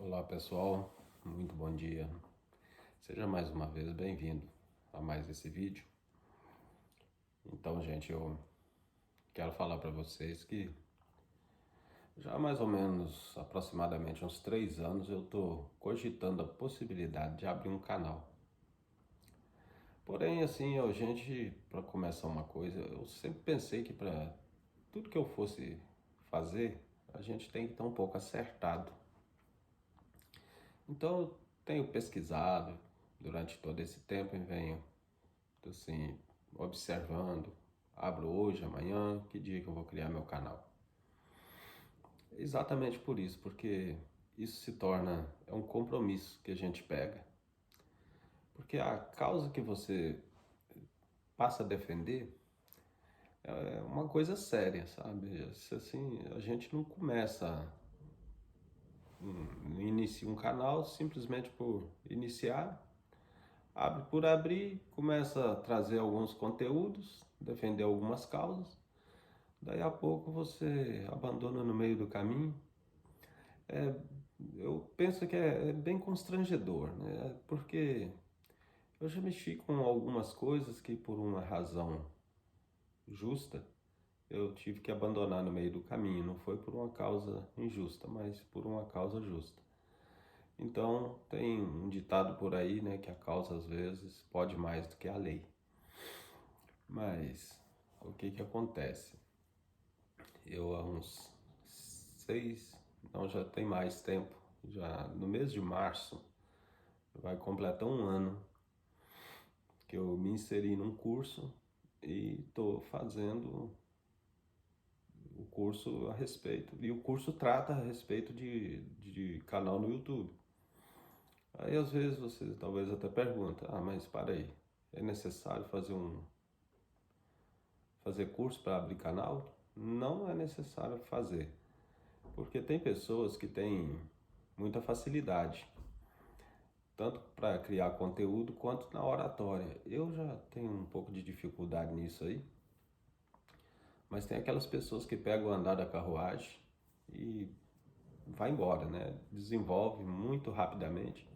Olá pessoal, muito bom dia. Seja mais uma vez bem-vindo a mais esse vídeo. Então, gente, eu quero falar para vocês que já há mais ou menos aproximadamente uns 3 anos eu estou cogitando a possibilidade de abrir um canal. Porém, assim, para começar uma coisa, eu sempre pensei que para tudo que eu fosse fazer, a gente tem que estar um pouco acertado. Então, eu tenho pesquisado durante todo esse tempo e venho assim, observando, abro hoje, amanhã, que dia que eu vou criar meu canal. Exatamente por isso, porque isso se torna um compromisso que a gente pega. Porque a causa que você passa a defender é uma coisa séria, sabe? Assim, a gente não começa, não inicia um canal simplesmente por iniciar, abre por abrir, começa a trazer alguns conteúdos, defender algumas causas. Daí a pouco você abandona no meio do caminho. É, eu penso que é bem constrangedor, né? Porque eu já mexi com algumas coisas que por uma razão justa eu tive que abandonar no meio do caminho. Não foi por uma causa injusta, mas por uma causa justa. Então tem um ditado por aí, né, que a causa às vezes pode mais do que a lei. Mas o que que acontece? Eu há uns 6, não, já tem mais tempo, já no mês de março, vai completar um ano que eu me inseri num curso e estou fazendo o curso a respeito, e o curso trata a respeito de canal no YouTube. Aí às vezes você talvez até pergunta, mas para aí, é necessário fazer curso para abrir canal? Não é necessário fazer, porque tem pessoas que têm muita facilidade, tanto para criar conteúdo quanto na oratória. Eu já tenho um pouco de dificuldade nisso aí, mas tem aquelas pessoas que pegam o andar da carruagem e vai embora, né? Desenvolve muito rapidamente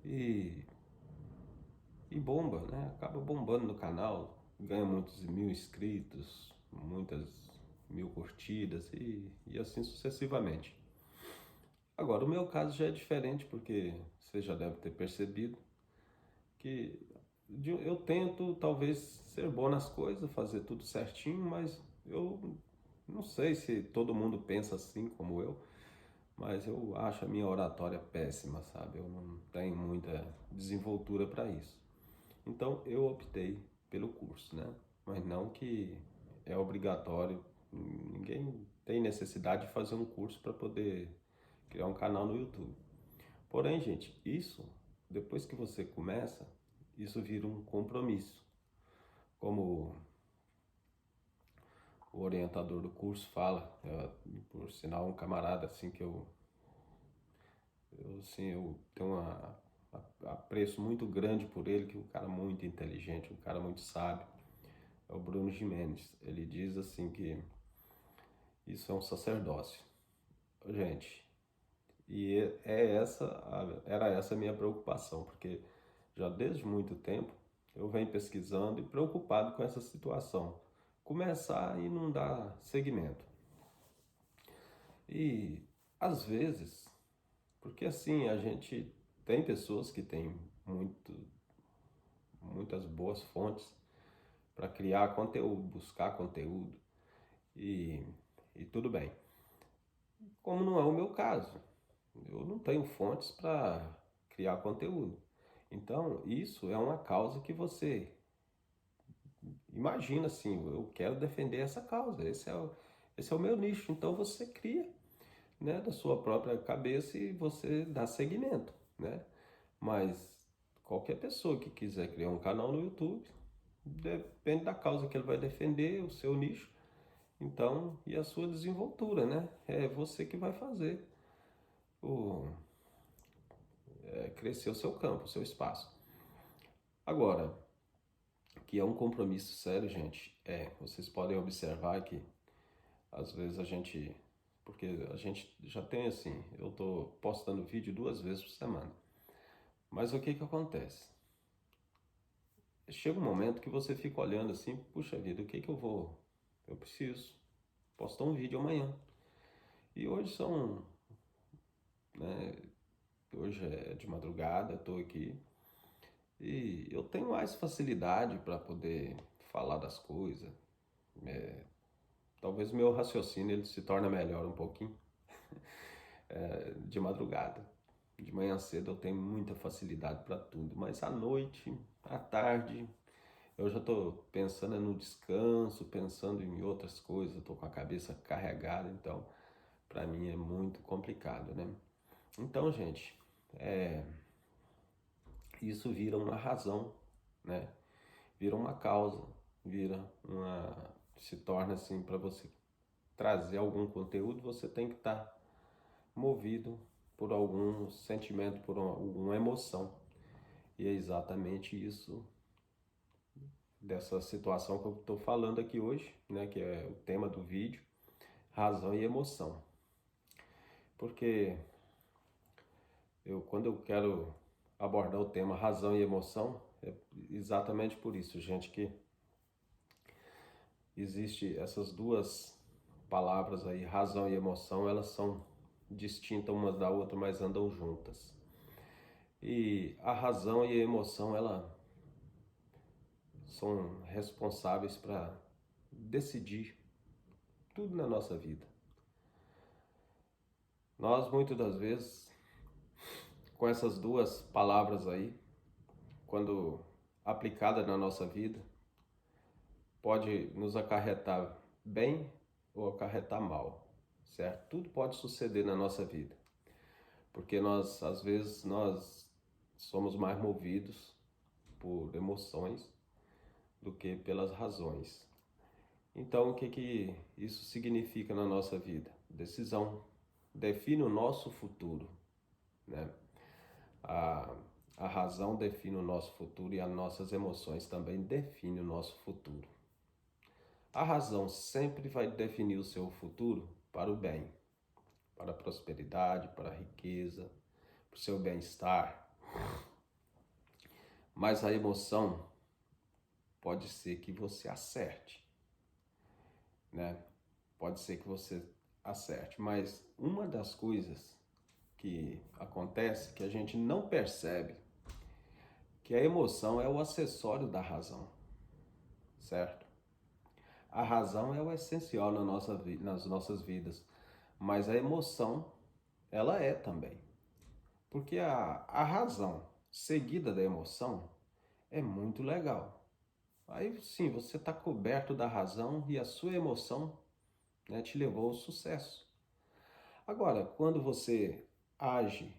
e, e bomba, né? Acaba bombando no canal, ganha muitos 1.000 inscritos, muitas 1.000 curtidas e assim sucessivamente. Agora, o meu caso já é diferente, porque você já deve ter percebido que eu tento talvez ser bom nas coisas, fazer tudo certinho, mas eu não sei se todo mundo pensa assim como eu, mas eu acho a minha oratória péssima, sabe? Eu não tenho muita desenvoltura para isso. Então eu optei pelo curso, né? Mas não que é obrigatório, ninguém tem necessidade de fazer um curso para poder criar um canal no YouTube. Porém, gente, isso, depois que você começa, isso vira um compromisso. Como o orientador do curso fala, por sinal, um camarada assim que eu tenho apreço muito grande por ele, que é um cara muito inteligente, um cara muito sábio, é o Bruno Gimenez. Ele diz assim que isso é um sacerdócio. Gente, e era essa a minha preocupação, porque já desde muito tempo eu venho pesquisando e preocupado com essa situação. Começar e não dar seguimento. E às vezes, porque assim, a gente tem pessoas que têm muitas boas fontes para criar conteúdo, buscar conteúdo e, e tudo bem. Como não é o meu caso, eu não tenho fontes para criar conteúdo. Então, isso é uma causa que você imagina assim, eu quero defender essa causa, esse é o meu nicho. Então você cria, né, da sua própria cabeça e você dá seguimento, né? Mas qualquer pessoa que quiser criar um canal no YouTube, depende da causa que ele vai defender, o seu nicho, então, e a sua desenvoltura, né? É você que vai fazer o, crescer o seu campo, o seu espaço. Agora, que é um compromisso sério, gente, vocês podem observar que às vezes a gente porque a gente já tem assim, eu tô postando vídeo 2 vezes por semana. Mas o que que acontece? Chega um momento que você fica olhando assim, puxa vida, o que que eu preciso postar um vídeo amanhã. E hoje né, hoje é de madrugada, eu tô aqui e eu tenho mais facilidade para poder falar das coisas. Talvez o meu raciocínio ele se torne melhor um pouquinho de madrugada. De manhã cedo eu tenho muita facilidade para tudo, mas à noite, à tarde, eu já estou pensando no descanso, pensando em outras coisas, estou com a cabeça carregada, então para mim é muito complicado, né? Então, gente, isso vira uma razão, né? Vira uma causa, se torna assim, para você trazer algum conteúdo, você tem que estar movido por algum sentimento, por alguma emoção. E é exatamente isso dessa situação que eu estou falando aqui hoje, né, que é o tema do vídeo, razão e emoção. Porque quando eu quero abordar o tema razão e emoção, é exatamente por isso, gente, que existe essas duas palavras aí, razão e emoção, elas são distintas umas da outra, mas andam juntas. E a razão e a emoção, ela são responsáveis para decidir tudo na nossa vida. Nós, muitas das vezes, com essas duas palavras aí, quando aplicada na nossa vida, pode nos acarretar bem ou acarretar mal, certo? Tudo pode suceder na nossa vida, porque nós, às vezes, nós somos mais movidos por emoções do que pelas razões. Então, o que que isso significa na nossa vida? Decisão define o nosso futuro, né? A, a razão define o nosso futuro e as nossas emoções também definem o nosso futuro. A razão sempre vai definir o seu futuro para o bem, para a prosperidade, para a riqueza, para o seu bem-estar. Mas a emoção pode ser que você acerte, né? Pode ser que você acerte, mas uma das coisas que acontece que a gente não percebe que a emoção é o acessório da razão, certo? A razão é o essencial nas nossas vidas, mas a emoção, ela é também. Porque a razão seguida da emoção é muito legal. Aí sim, você está coberto da razão e a sua emoção, né, te levou ao sucesso. Agora, quando você age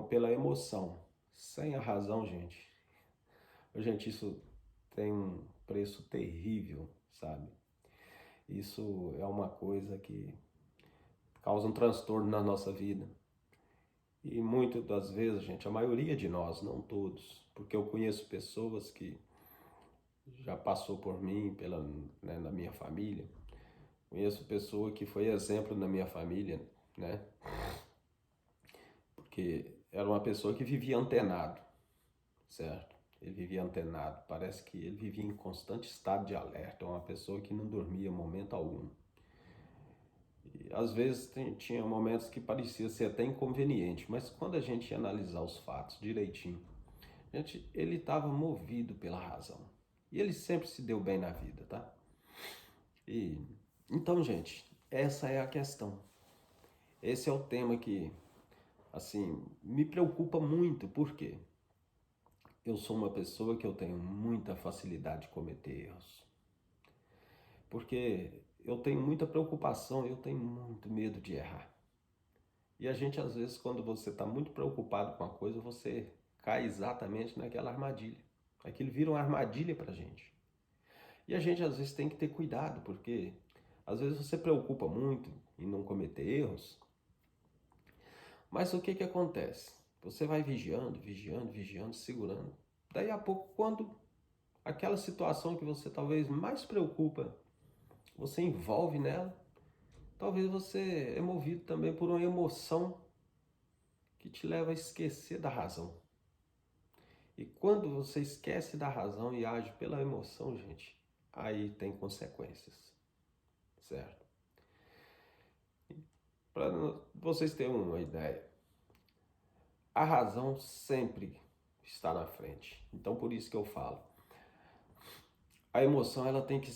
pela emoção, sem a razão, gente, isso tem um preço terrível, sabe? Isso é uma coisa que causa um transtorno na nossa vida. E muitas das vezes, gente, a maioria de nós, não todos, porque eu conheço pessoas que já passou por mim, né, na minha família. Conheço pessoa que foi exemplo na minha família, né? Porque era uma pessoa que vivia antenado, certo? Ele vivia antenado, parece que ele vivia em constante estado de alerta, uma pessoa que não dormia momento algum. E às vezes tinha momentos que parecia ser até inconveniente, mas quando a gente ia analisar os fatos direitinho, ele estava movido pela razão. E ele sempre se deu bem na vida, tá? E então, gente, essa é a questão. Esse é o tema que, assim, me preocupa muito, porque eu sou uma pessoa que eu tenho muita facilidade de cometer erros. Porque eu tenho muita preocupação, eu tenho muito medo de errar. E a gente, às vezes, quando você está muito preocupado com a coisa, você cai exatamente naquela armadilha. Aquilo vira uma armadilha para a gente. E a gente, às vezes, tem que ter cuidado, porque às vezes você preocupa muito em não cometer erros, mas o que que acontece? Você vai vigiando, vigiando, vigiando, segurando. Daí a pouco, quando aquela situação que você talvez mais preocupa, você envolve nela, talvez você é movido também por uma emoção que te leva a esquecer da razão. E quando você esquece da razão e age pela emoção, gente, aí tem consequências, certo? Para vocês terem uma ideia, a razão sempre está na frente. Então por isso que eu falo, a emoção ela tem que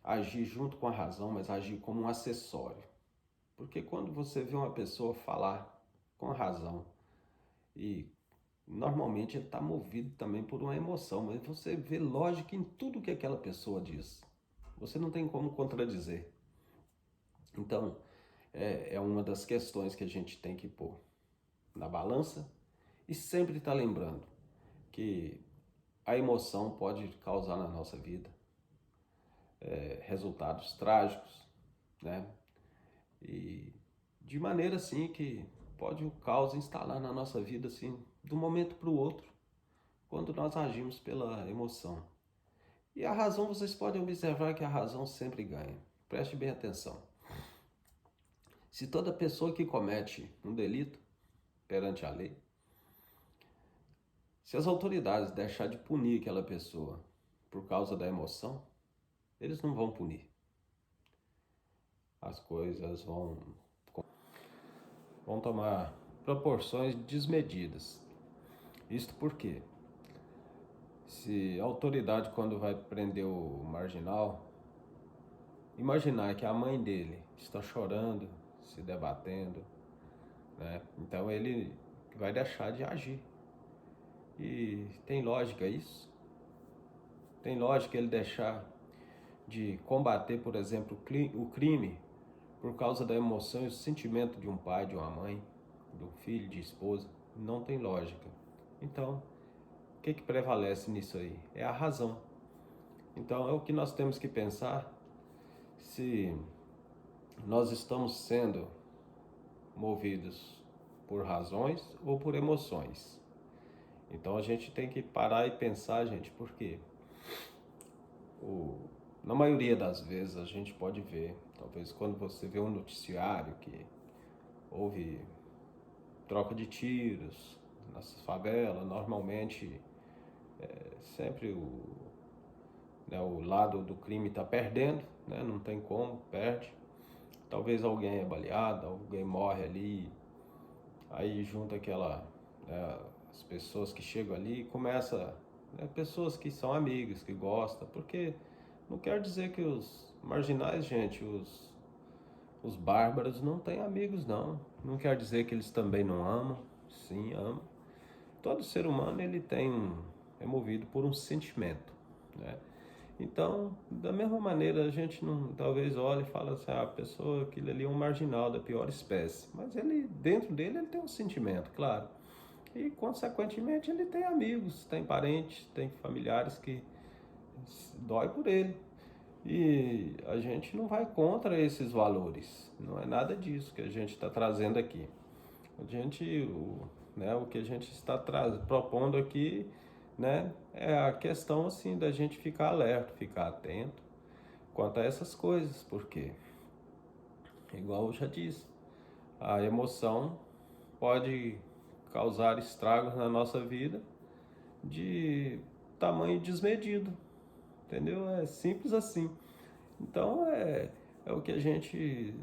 agir junto com a razão, mas agir como um acessório. Porque quando você vê uma pessoa falar com a razão e normalmente ele está movido também por uma emoção, mas você vê lógica em tudo que aquela pessoa diz. Você não tem como contradizer. Então, é uma das questões que a gente tem que pôr na balança e sempre estar lembrando que a emoção pode causar na nossa vida resultados trágicos, né? E de maneira assim que pode o caos instalar na nossa vida assim, de um momento para o outro, quando nós agimos pela emoção. E a razão, vocês podem observar que a razão sempre ganha. Preste bem atenção. Se toda pessoa que comete um delito perante a lei, se as autoridades deixar de punir aquela pessoa por causa da emoção, eles não vão punir. As coisas vão tomar proporções desmedidas. Isto porque, se a autoridade, quando vai prender o marginal, imaginar que a mãe dele está chorando, se debatendo, né? Então ele vai deixar de agir. E tem lógica isso? Tem lógica ele deixar de combater, por exemplo, o crime por causa da emoção e o sentimento de um pai, de uma mãe, do filho, de esposa? Não tem lógica. Então, o que prevalece nisso aí? É a razão. Então, é o que nós temos que pensar se nós estamos sendo movidos por razões ou por emoções. Então, a gente tem que parar e pensar, gente, porque na maioria das vezes a gente pode ver, talvez quando você vê um noticiário que houve troca de tiros nas favelas, normalmente sempre o lado do crime está perdendo, né? Não tem como, perde. Talvez alguém é baleado, alguém morre ali, aí junta as pessoas que chegam ali e começa, pessoas que são amigas, que gostam, porque não quer dizer que os marginais, gente, os bárbaros não têm amigos, não. Não quer dizer que eles também não amam. Sim, amam. Todo ser humano ele é movido por um sentimento, né? Então, da mesma maneira, a gente não, talvez olhe e fale assim, a pessoa, aquilo ali é um marginal da pior espécie. Mas ele, dentro dele, ele tem um sentimento, claro. E, consequentemente, ele tem amigos, tem parentes, tem familiares que dói por ele. E a gente não vai contra esses valores. Não é nada disso que a gente está trazendo aqui. O que a gente está propondo aqui, né, é a questão assim da gente ficar alerta, ficar atento quanto a essas coisas, porque, igual eu já disse, a emoção pode causar estragos na nossa vida de tamanho desmedido, entendeu? É simples assim. Então é o que a gente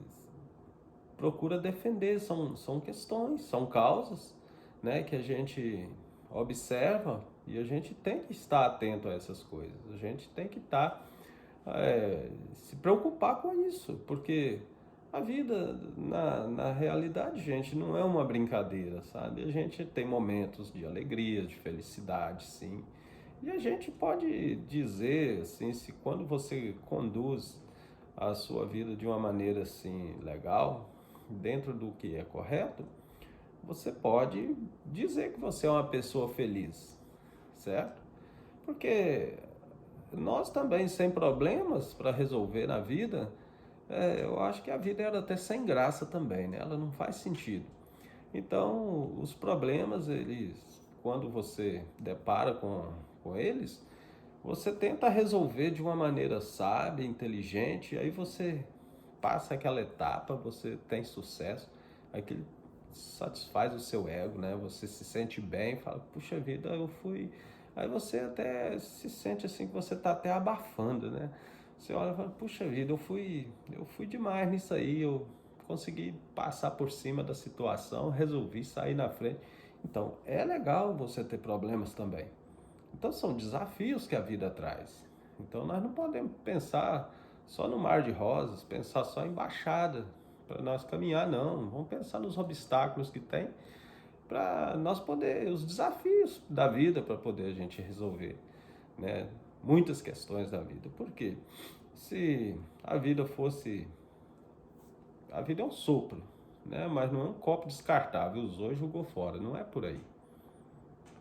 procura defender, são questões, são causas, né, que a gente observa e a gente tem que estar atento a essas coisas, a gente tem que estar, se preocupar com isso, porque a vida, na realidade, gente, não é uma brincadeira, sabe? A gente tem momentos de alegria, de felicidade, sim, e a gente pode dizer, assim, se quando você conduz a sua vida de uma maneira, assim, legal, dentro do que é correto, você pode dizer que você é uma pessoa feliz, certo? Porque nós também, sem problemas para resolver na vida, eu acho que a vida era até sem graça também, né? Ela não faz sentido. Então, os problemas, quando você depara com eles, você tenta resolver de uma maneira sábia, inteligente, e aí você passa aquela etapa, você tem sucesso, aquilo satisfaz o seu ego, né? Você se sente bem, fala, puxa vida, eu fui. Aí você até se sente assim que você está até abafando, né? Você olha e fala, puxa vida, eu fui demais nisso aí, eu consegui passar por cima da situação, resolvi sair na frente. Então, é legal você ter problemas também. Então, são desafios que a vida traz. Então, nós não podemos pensar só no mar de rosas, pensar só em baixada para nós caminhar, não. Vamos pensar nos obstáculos que tem para nós poder, os desafios da vida para poder a gente resolver, né? Muitas questões da vida. Por quê? Se a vida fosse, a vida é um sopro, né? Mas não é um copo descartável, usou e jogou fora, não é por aí.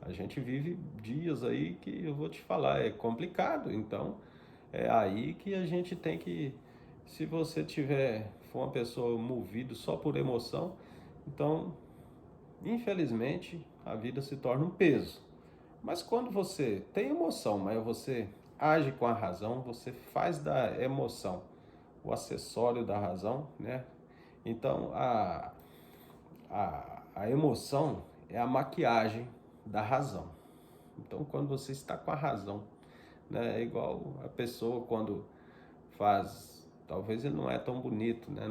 A gente vive dias aí que eu vou te falar, é complicado, então é aí que a gente tem que, se você for uma pessoa movida só por emoção, então infelizmente a vida se torna um peso. Mas quando você tem emoção, mas você age com a razão, você faz da emoção o acessório da razão, né? Então a emoção é a maquiagem da razão. Então quando você está com a razão, né? É igual a pessoa quando faz, talvez ele não é tão bonito, né?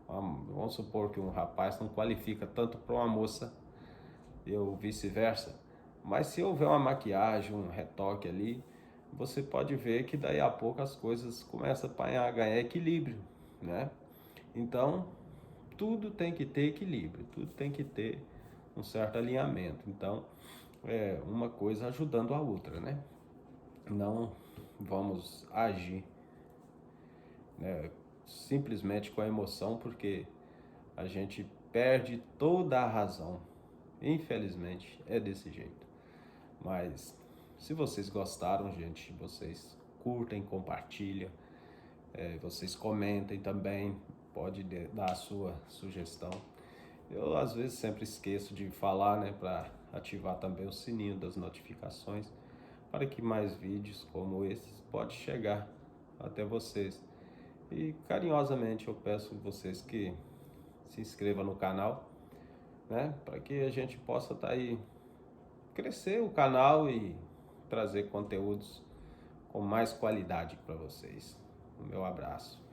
Vamos supor que um rapaz não qualifica tanto para uma moça, ou vice-versa. Mas se houver uma maquiagem, um retoque ali, você pode ver que daí a pouco as coisas começam a ganhar equilíbrio, né? Então, tudo tem que ter equilíbrio, tudo tem que ter um certo alinhamento. Então, é uma coisa ajudando a outra, né? Não vamos agir, né, simplesmente com a emoção, porque a gente perde toda a razão. Infelizmente, é desse jeito. Mas se vocês gostaram, gente, vocês curtem, compartilham, vocês comentem também, pode dar a sua sugestão. Eu às vezes sempre esqueço de falar, né, para ativar também o sininho das notificações, para que mais vídeos como esses pode chegar até vocês. E carinhosamente eu peço vocês que se inscrevam no canal, né, para que a gente possa estar aí crescer o canal e trazer conteúdos com mais qualidade para vocês. O meu abraço.